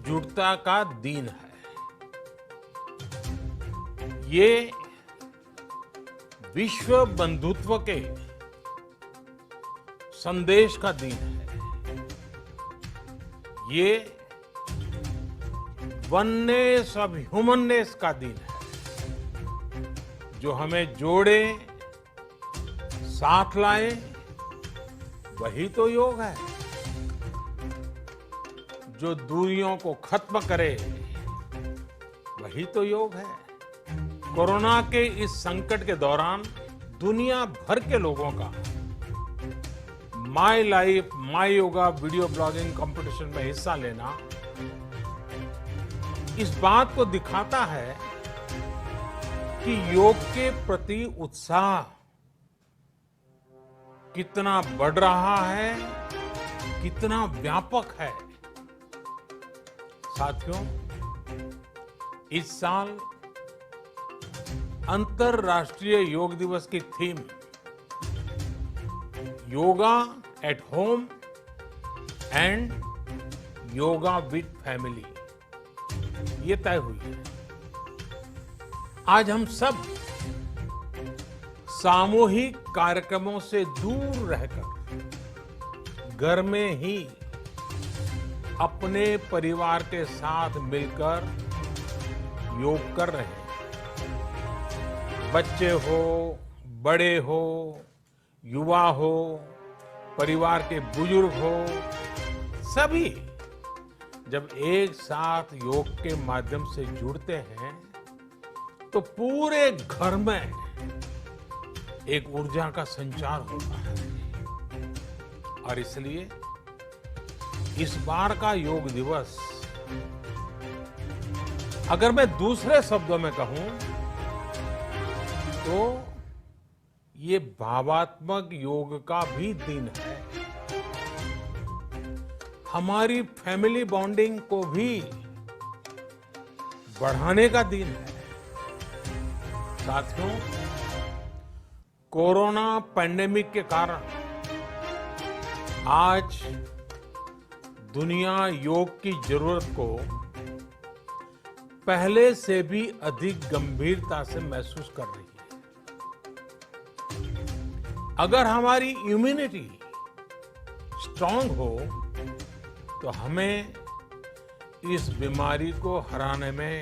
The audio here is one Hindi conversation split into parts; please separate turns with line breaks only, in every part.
एकजुटता का दिन है। ये विश्व बंधुत्व के संदेश का दिन है। ये वननेस ऑफ ह्यूमननेस का दिन है, जो हमें जोड़े, साथ लाए, वही तो योग है। जो दूरियों को खत्म करे, वही तो योग है। कोरोना के इस संकट के दौरान दुनिया भर के लोगों का my life my yoga video blogging competition में हिस्सा लेना इस बात को दिखाता है कि योग के प्रति उत्साह कितना बढ़ रहा है, कितना व्यापक है। साथियों, इस साल अंतर्राष्ट्रीय योग दिवस की theme yoga at home and yoga with family ये तय हुई है। आज हम सब सामूहिक कार्यक्रमों से दूर रहकर घर में ही अपने परिवार के साथ मिलकर योग कर रहे हैं। बच्चे हो, बड़े हो, युवा हो, परिवार के बुजुर्ग हो, सभी जब एक साथ योग के माध्यम से जुड़ते हैं तो पूरे घर में एक ऊर्जा का संचार होता है। और इसलिए इस बार का योग दिवस, अगर मैं दूसरे शब्दों में कहूं तो ये भावात्मक योग का भी दिन है। हमारी फैमिली बॉन्डिंग को भी बढ़ाने का दिन है। साथियों, कोरोना पैंडेमिक के कारण आज दुनिया योग की जरूरत को पहले से भी अधिक गंभीरता से महसूस कर रही है। अगर हमारी इम्यूनिटी स्ट्रांग हो तो हमें इस बीमारी को हराने में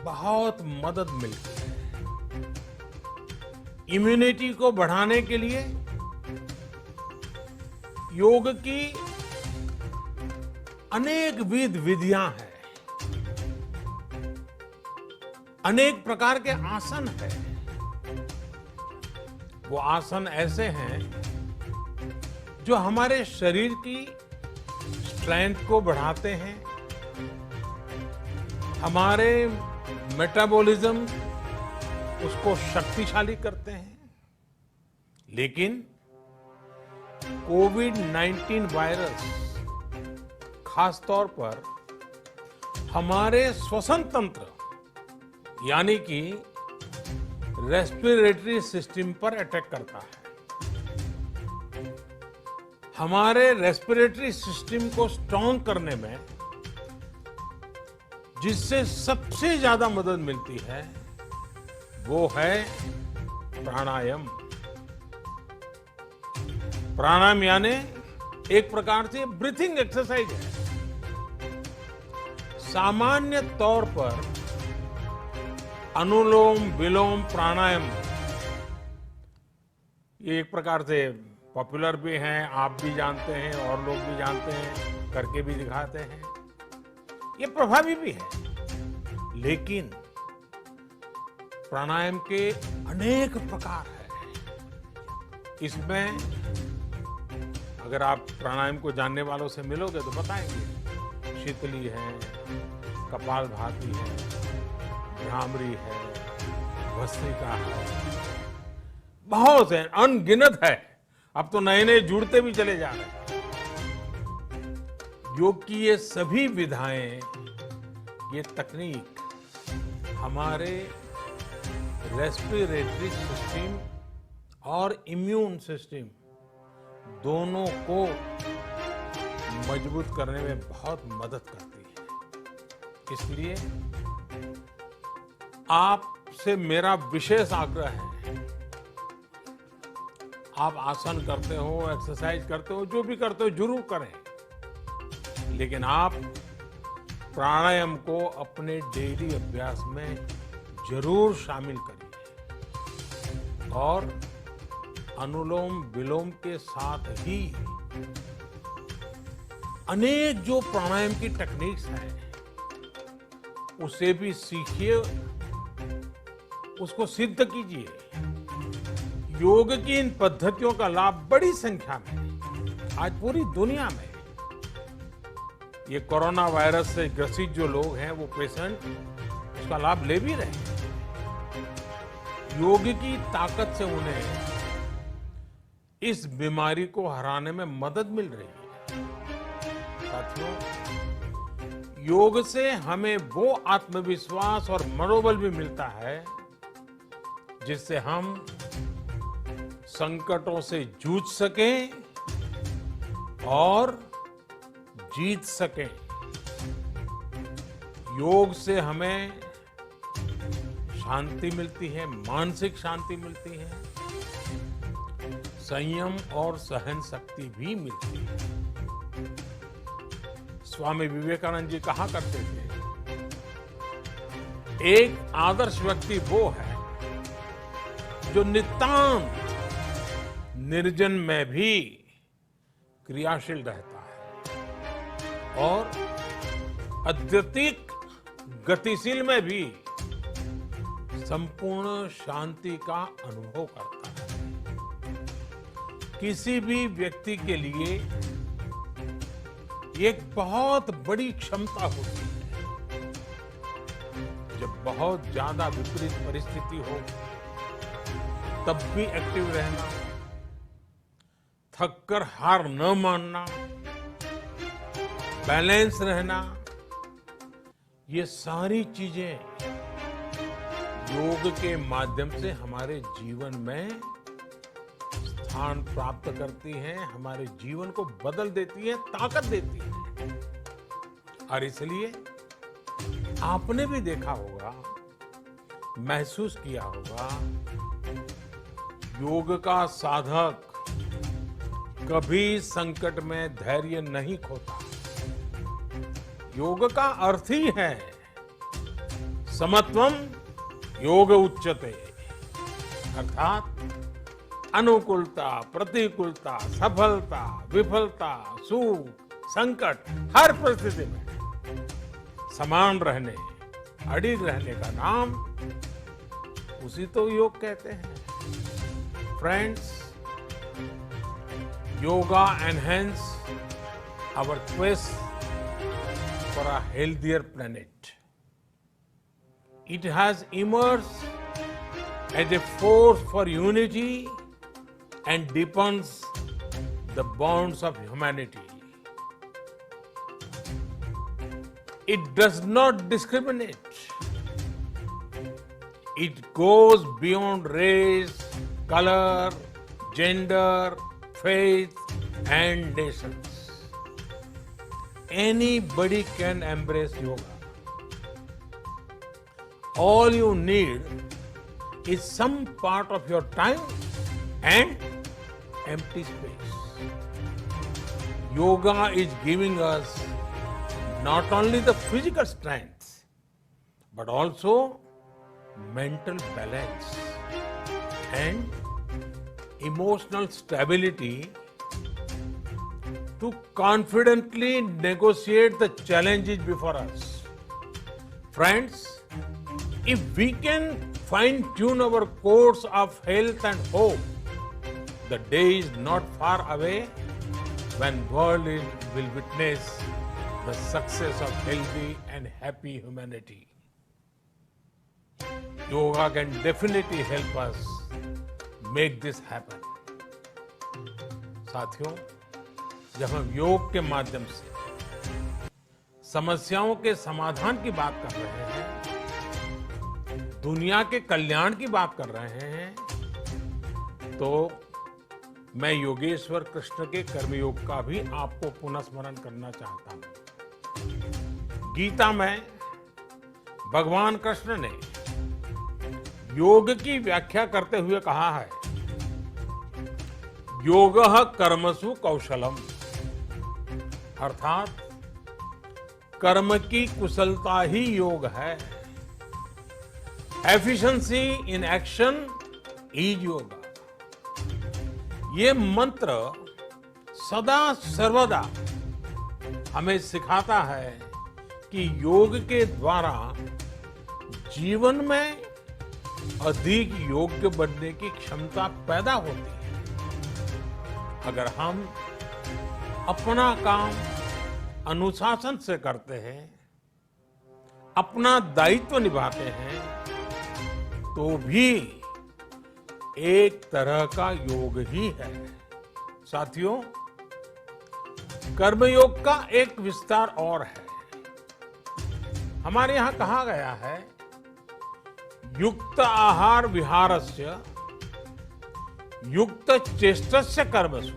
बहुत मदद मिलती है। इम्यूनिटी को बढ़ाने के लिए योग की अनेक विधियां हैं, अनेक प्रकार के आसन हैं। वो आसन ऐसे हैं जो हमारे शरीर की स्ट्रेंथ को बढ़ाते हैं, हमारे मेटाबॉलिज्म उसको शक्तिशाली करते हैं। लेकिन कोविड-19 वायरस खासतौर पर हमारे श्वसन तंत्र यानी कि रेस्पिरेटरी सिस्टम पर अटैक करता है। हमारे रेस्पिरेटरी सिस्टम को स्ट्रांग करने में जिससे सबसे ज्यादा मदद मिलती है वो है प्राणायाम। प्राणायाम यानी एक प्रकार से ब्रीथिंग एक्सरसाइज है। सामान्य तौर पर अनुलोम विलोम प्राणायाम ये एक प्रकार से पॉपुलर भी हैं, आप भी जानते हैं और लोग भी जानते हैं, करके भी दिखाते हैं। ये प्रभावी भी है। लेकिन प्राणायाम के अनेक प्रकार हैं। इसमें अगर आप प्राणायाम को जानने वालों से मिलोगे तो बताएंगे। शीतली है, कपालभाति है, भ्रामरी है, भस्त्रिका है, बहुत है, अनगिनत है। अब तो नए नए जुड़ते भी चले जा रहे हैं। योग की ये सभी विधाएं, ये तकनीक हमारे रेस्पिरेटरी सिस्टम और इम्यून सिस्टम दोनों को मजबूत करने में बहुत मदद करती है। इसलिए आपसे मेरा विशेष आग्रह है, आप आसन करते हो, एक्सरसाइज करते हो, जो भी करते हो जरूर करें, लेकिन आप प्राणायाम को अपने डेली अभ्यास में जरूर शामिल करिए और अनुलोम विलोम के साथ ही अनेक जो प्राणायाम की टेक्निक्स हैं उसे भी सीखिए, उसको सिद्ध कीजिए। योग की इन पद्धतियों का लाभ बड़ी संख्या में आज पूरी दुनिया में, ये कोरोना वायरस से ग्रसित जो लोग हैं, वो पेशेंट उसका लाभ ले भी रहे हैं। योग की ताकत से उन्हें इस बीमारी को हराने में मदद मिल रही है। साथियों, योग से हमें वो आत्मविश्वास और मनोबल भी मिलता है जिससे हम संकटों से जूझ सकें और जीत सकें। योग से हमें शांति मिलती है, मानसिक शांति मिलती है, संयम और सहन शक्ति भी मिलती है। स्वामी विवेकानंद जी कहा करते थे, एक आदर्श व्यक्ति वो है जो नितांत निर्जन में भी क्रियाशील रहता है और अत्यधिक गतिशील में भी संपूर्ण शांति का अनुभव करता है। किसी भी व्यक्ति के लिए एक बहुत बड़ी क्षमता होती है, जब बहुत ज्यादा विपरीत परिस्थिति हो तब भी एक्टिव रहना, थककर हार न मानना, बैलेंस रहना, ये सारी चीजें योग के माध्यम से हमारे जीवन में स्थान प्राप्त करती हैं, हमारे जीवन को बदल देती हैं, ताकत देती हैं। और इसलिए आपने भी देखा होगा, महसूस किया होगा, योग का साधक कभी संकट में धैर्य नहीं खोता। योग का अर्थ ही है समत्वम योग उच्यते, अर्थात अनुकूलता, प्रतिकूलता, सफलता, विफलता, सुख, संकट, हर परिस्थिति में समान रहने, अडिग रहने का नाम उसी तो योग कहते हैं। Friends, yoga enhance our quest for a healthier planet. It has emerged as a force for unity and deepens the bonds of humanity. It does not discriminate. It goes beyond race, color, gender, faith and nations. Anybody can embrace yoga. All you need is some part of your time and empty space. Yoga is giving us not only the physical strength, but also mental balance and emotional stability to confidently negotiate the challenges before us. Friends, if we can fine-tune our course of health and hope, the day is not far away when world will witness the success of healthy and happy humanity. Yoga can definitely help us make this happen. साथियों, जब हम योग के माध्यम से समस्याओं के समाधान की बात कर रहे हैं, दुनिया के कल्याण की बात कर रहे हैं, तो मैं योगेश्वर कृष्ण के कर्मयोग का भी आपको पुनः स्मरण करना चाहता हूं। गीता में भगवान कृष्ण ने योग की व्याख्या करते हुए कहा है, योगः कर्मसु कौशलम, अर्थात कर्म की कुशलता ही योग है। Efficiency in action is yoga. ये मंत्र सदा सर्वदा हमें सिखाता है कि योग के द्वारा जीवन में अधिक योग्य बनने की क्षमता पैदा होती है। अगर हम अपना काम अनुशासन से करते हैं, अपना दायित्व निभाते हैं, तो भी एक तरह का योग ही है। साथियों, कर्मयोग का एक विस्तार और है। हमारे यहां कहा गया है, युक्त आहार विहारस्य युक्त चेष्टस्य कर्मसु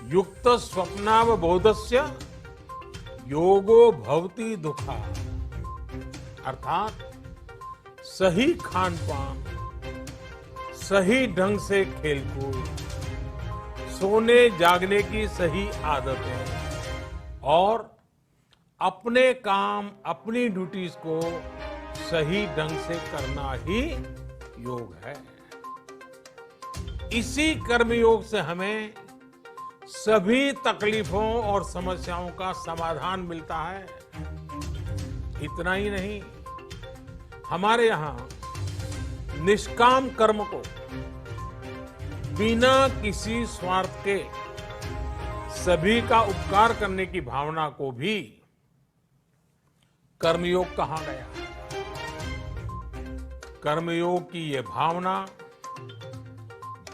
युक्त स्वप्नावबोधस्य योगो भवति दुखा। अर्थात सही खान पान, सही ढंग से खेलकूद, सोने जागने की सही आदतें और अपने काम, अपनी ड्यूटीज को सही ढंग से करना ही योग है। इसी कर्मयोग से हमें सभी तकलीफों और समस्याओं का समाधान मिलता है। इतना ही नहीं, हमारे यहां निष्काम कर्म को बिना किसी स्वार्थ के सभी का उपकार करने की भावना को भी कर्मयोग कहा गया है। कर्मयोग की ये भावना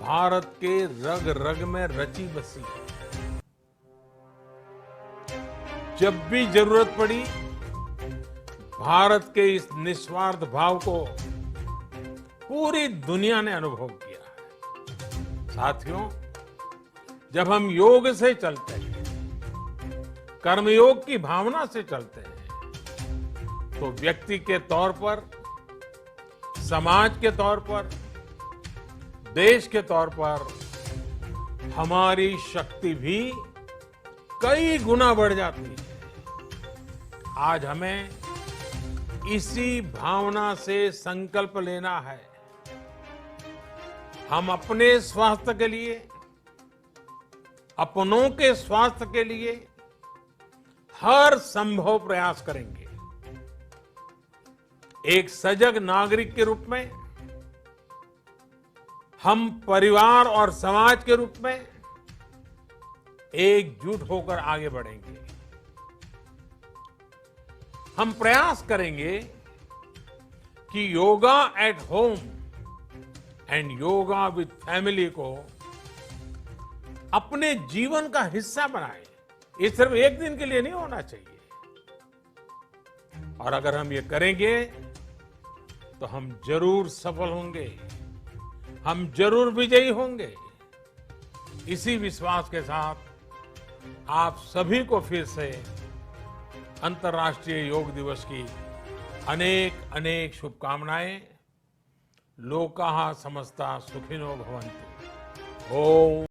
भारत के रग रग में रची बसी है। जब भी जरूरत पड़ी, भारत के इस निस्वार्थ भाव को पूरी दुनिया ने अनुभव किया है। साथियों, जब हम योग से चलते हैं, कर्मयोग की भावना से चलते हैं, तो व्यक्ति के तौर पर, समाज के तौर पर, देश के तौर पर हमारी शक्ति भी कई गुना बढ़ जाती है। आज हमें इसी भावना से संकल्प लेना है। हम अपने स्वास्थ्य के लिए, अपनों के स्वास्थ्य के लिए हर संभव प्रयास करेंगे। एक सजग नागरिक के रूप में हम परिवार और समाज के रूप में एकजुट होकर आगे बढ़ेंगे। हम प्रयास करेंगे कि yoga at home and yoga with family को अपने जीवन का हिस्सा बनाएं। ये सिर्फ एक दिन के लिए नहीं होना चाहिए। और अगर हम ये करेंगे तो हम जरूर सफल होंगे, हम जरूर विजयी होंगे। इसी विश्वास के साथ आप सभी को फिर से अंतर्राष्ट्रीय योग दिवस की अनेक अनेक शुभकामनाएं। लोकाः समस्ता सुखिनो भवन्तु। ओम।